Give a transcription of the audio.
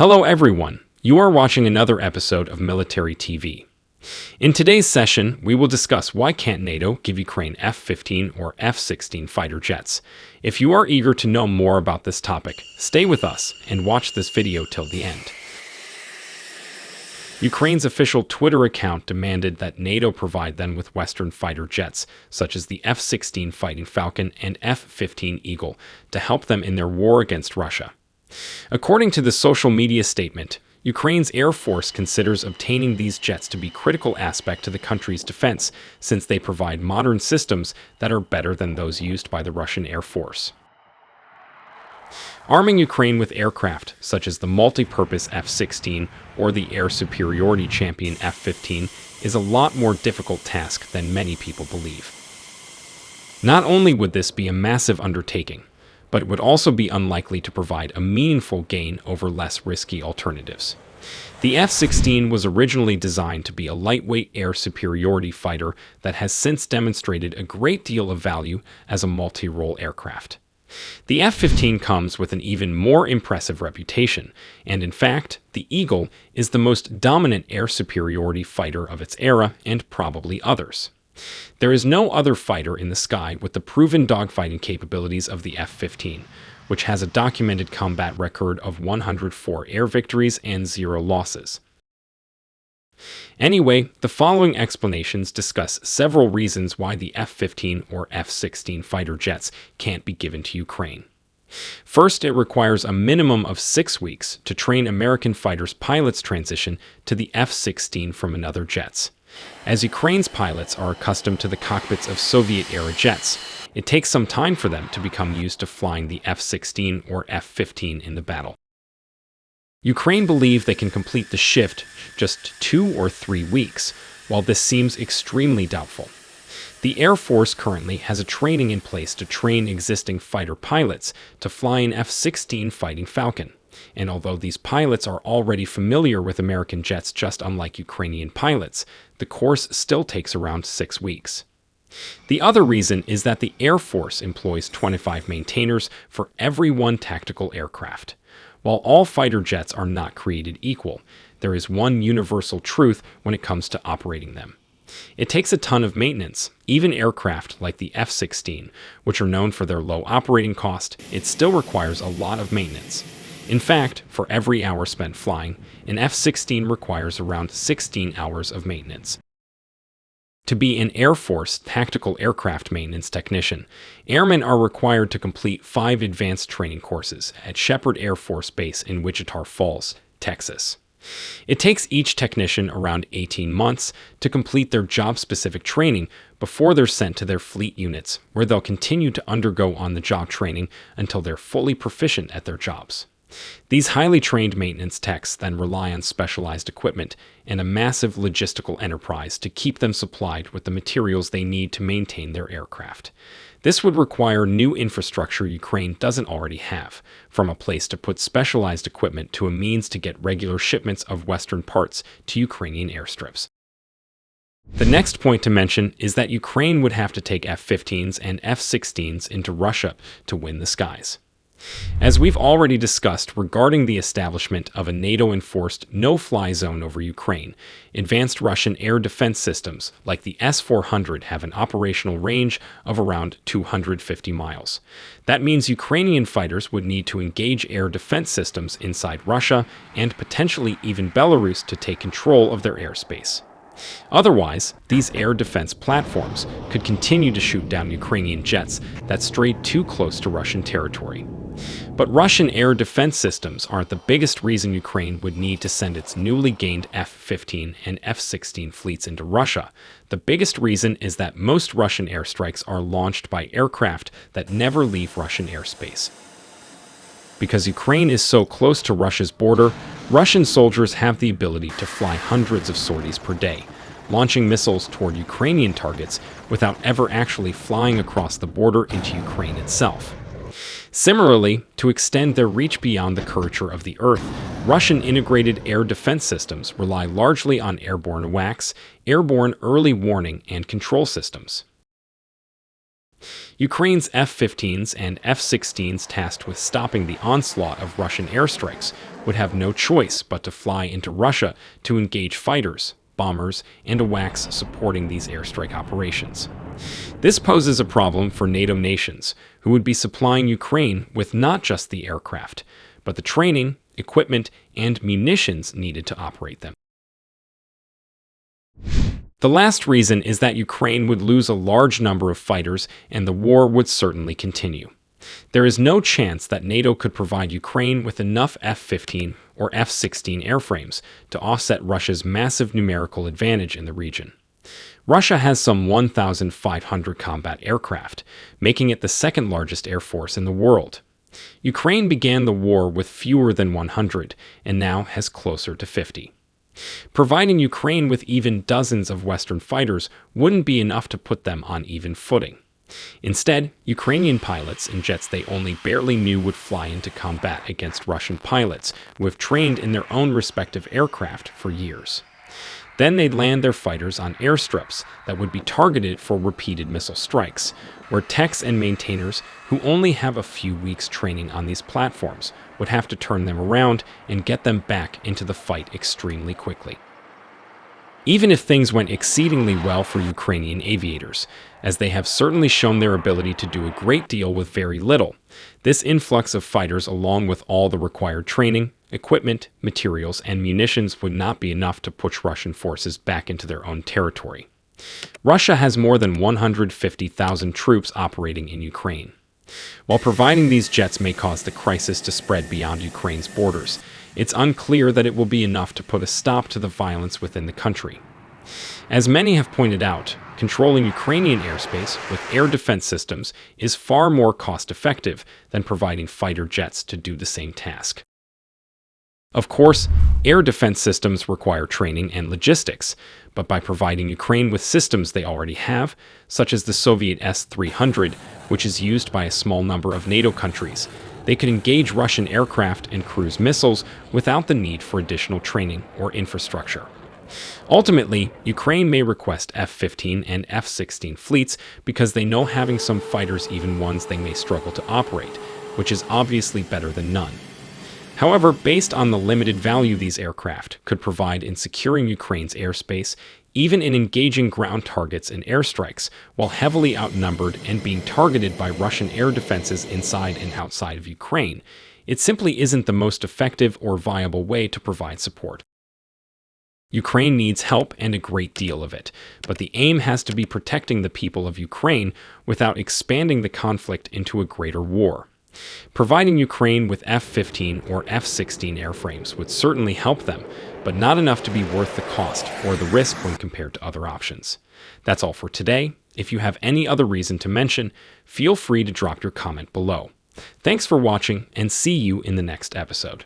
Hello everyone, you are watching another episode of Military TV. In today's session, we will discuss why can't NATO give Ukraine F-15 or F-16 fighter jets. If you are eager to know more about this topic, stay with us and watch this video till the end. Ukraine's official Twitter account demanded that NATO provide them with Western fighter jets, such as the F-16 Fighting Falcon and F-15 Eagle, to help them in their war against Russia. According to the social media statement, Ukraine's Air Force considers obtaining these jets to be a critical aspect to the country's defense, since they provide modern systems that are better than those used by the Russian Air Force. Arming Ukraine with aircraft, such as the multi-purpose F-16 or the air superiority champion F-15, is a lot more difficult task than many people believe. Not only would this be a massive undertaking, but it would also be unlikely to provide a meaningful gain over less risky alternatives. The F-16 was originally designed to be a lightweight air superiority fighter that has since demonstrated a great deal of value as a multi-role aircraft. The F-15 comes with an even more impressive reputation, and in fact, the Eagle is the most dominant air superiority fighter of its era and probably others. There is no other fighter in the sky with the proven dogfighting capabilities of the F-15, which has a documented combat record of 104 air victories and 0 losses. Anyway, the following explanations discuss several reasons why the F-15 or F-16 fighter jets can't be given to Ukraine. First, it requires a minimum of 6 weeks to train American fighters' pilots transition to the F-16 from another jets. As Ukraine's pilots are accustomed to the cockpits of Soviet-era jets, it takes some time for them to become used to flying the F-16 or F-15 in the battle. Ukraine believe they can complete the shift just 2 or 3 weeks, while this seems extremely doubtful. The Air Force currently has a training in place to train existing fighter pilots to fly an F-16 Fighting Falcon. And although these pilots are already familiar with American jets just unlike Ukrainian pilots, the course still takes around 6 weeks. The other reason is that the Air Force employs 25 maintainers for every one tactical aircraft. While all fighter jets are not created equal, there is one universal truth when it comes to operating them. It takes a ton of maintenance. Even aircraft like the F-16, which are known for their low operating cost, it still requires a lot of maintenance. In fact, for every hour spent flying, an F-16 requires around 16 hours of maintenance. To be an Air Force tactical aircraft maintenance technician, airmen are required to complete 5 advanced training courses at Shepherd Air Force Base in Wichita Falls, Texas. It takes each technician around 18 months to complete their job-specific training before they're sent to their fleet units, where they'll continue to undergo on-the-job training until they're fully proficient at their jobs. These highly trained maintenance techs then rely on specialized equipment and a massive logistical enterprise to keep them supplied with the materials they need to maintain their aircraft. This would require new infrastructure Ukraine doesn't already have, from a place to put specialized equipment to a means to get regular shipments of Western parts to Ukrainian airstrips. The next point to mention is that Ukraine would have to take F-15s and F-16s into Russia to win the skies. As we've already discussed regarding the establishment of a NATO-enforced no-fly zone over Ukraine, advanced Russian air defense systems like the S-400 have an operational range of around 250 miles. That means Ukrainian fighters would need to engage air defense systems inside Russia and potentially even Belarus to take control of their airspace. Otherwise, these air defense platforms could continue to shoot down Ukrainian jets that strayed too close to Russian territory. But Russian air defense systems aren't the biggest reason Ukraine would need to send its newly gained F-15 and F-16 fleets into Russia. The biggest reason is that most Russian airstrikes are launched by aircraft that never leave Russian airspace. Because Ukraine is so close to Russia's border, Russian soldiers have the ability to fly hundreds of sorties per day, launching missiles toward Ukrainian targets without ever actually flying across the border into Ukraine itself. Similarly, to extend their reach beyond the curvature of the Earth, Russian integrated air defense systems rely largely on airborne WACS, airborne early warning and control systems. Ukraine's F-15s and F-16s tasked with stopping the onslaught of Russian airstrikes would have no choice but to fly into Russia to engage fighters, bombers, and AWACS supporting these airstrike operations. This poses a problem for NATO nations, who would be supplying Ukraine with not just the aircraft, but the training, equipment, and munitions needed to operate them. The last reason is that Ukraine would lose a large number of fighters and the war would certainly continue. There is no chance that NATO could provide Ukraine with enough F-15 or F-16 airframes to offset Russia's massive numerical advantage in the region. Russia has some 1,500 combat aircraft, making it the second largest air force in the world. Ukraine began the war with fewer than 100 and now has closer to 50. Providing Ukraine with even dozens of Western fighters wouldn't be enough to put them on even footing. Instead, Ukrainian pilots in jets they only barely knew would fly into combat against Russian pilots who have trained in their own respective aircraft for years. Then they'd land their fighters on airstrips that would be targeted for repeated missile strikes, where techs and maintainers who only have a few weeks training on these platforms would have to turn them around and get them back into the fight extremely quickly. Even if things went exceedingly well for Ukrainian aviators, as they have certainly shown their ability to do a great deal with very little, this influx of fighters along with all the required training, equipment, materials, and munitions would not be enough to push Russian forces back into their own territory. Russia has more than 150,000 troops operating in Ukraine. While providing these jets may cause the crisis to spread beyond Ukraine's borders, it's unclear that it will be enough to put a stop to the violence within the country. As many have pointed out, controlling Ukrainian airspace with air defense systems is far more cost-effective than providing fighter jets to do the same task. Of course, air defense systems require training and logistics, but by providing Ukraine with systems they already have, such as the Soviet S-300, which is used by a small number of NATO countries, they could engage Russian aircraft and cruise missiles without the need for additional training or infrastructure. Ultimately, Ukraine may request F-15 and F-16 fleets because they know having some fighters, even ones they may struggle to operate, which is obviously better than none. However, based on the limited value these aircraft could provide in securing Ukraine's airspace, even in engaging ground targets in airstrikes, while heavily outnumbered and being targeted by Russian air defenses inside and outside of Ukraine, it simply isn't the most effective or viable way to provide support. Ukraine needs help and a great deal of it, but the aim has to be protecting the people of Ukraine without expanding the conflict into a greater war. Providing Ukraine with F-15 or F-16 airframes would certainly help them, but not enough to be worth the cost or the risk when compared to other options. That's all for today. If you have any other reason to mention, feel free to drop your comment below. Thanks for watching, and see you in the next episode.